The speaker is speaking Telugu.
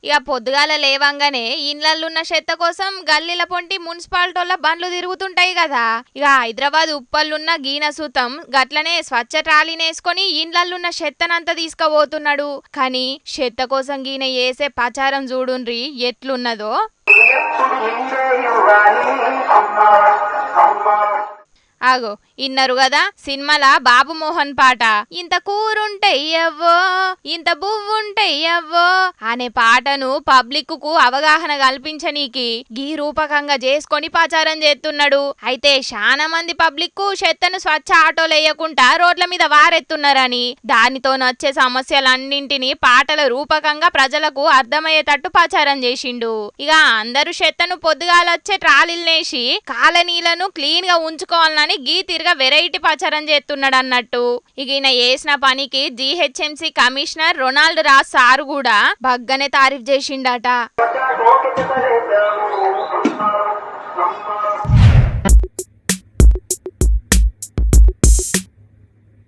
ఇక పొద్దుగాల లేవంగానే ఇండ్లల్లున్న చెత్త కోసం గల్లీల పొంటి మున్సిపాలిటీల బండ్లు తిరుగుతుంటాయి కదా. ఇక హైదరాబాద్ ఉప్పల్లున్న గీన సూతం గట్లనే స్వచ్ఛ ట్రాలీనేసుకొని ఇండ్లల్లున్న చెత్తనంతా తీసుకుపోతున్నాడు. కానీ చెత్త కోసం గీన వేసే ప్రచారం చూడుండ్రి ఎట్లున్నదో. ఆగో ఇన్నరు కదా సినిమాల బాబు మోహన్ పాట, ఇంత కూరుంటయ్యవ్వో ఇంత బువ్వుంటయ్యవ్వో అనే పాటను పబ్లిక్ కు అవగాహన కల్పించనీకి గీ రూపకంగా చేసుకొని ప్రచారం చేస్తున్నాడు. అయితే చాలా మంది పబ్లిక్ కు చెత్తను స్వచ్ఛ ఆటోలు వేయకుండా రోడ్ల మీద వారెత్తున్నారని, దానితో వచ్చే సమస్యలన్నింటినీ పాటల రూపకంగా ప్రజలకు అర్థమయ్యేటట్టు ప్రచారం చేసిండు. ఇక అందరూ చెత్తను పొద్దుగాలొచ్చే ట్రాలీలనేసి కాలనీలను క్లీన్ గా ఉంచుకోవాలని గీ తిరగా వెరైటీ ప్రచారం చేస్తున్నాడు అన్నట్టు. ఇక ఈయన చేసిన పనికి GHMC commissioner Ronald Raj sir కూడా బగ్గనే తారీఫ్ చేసిండట.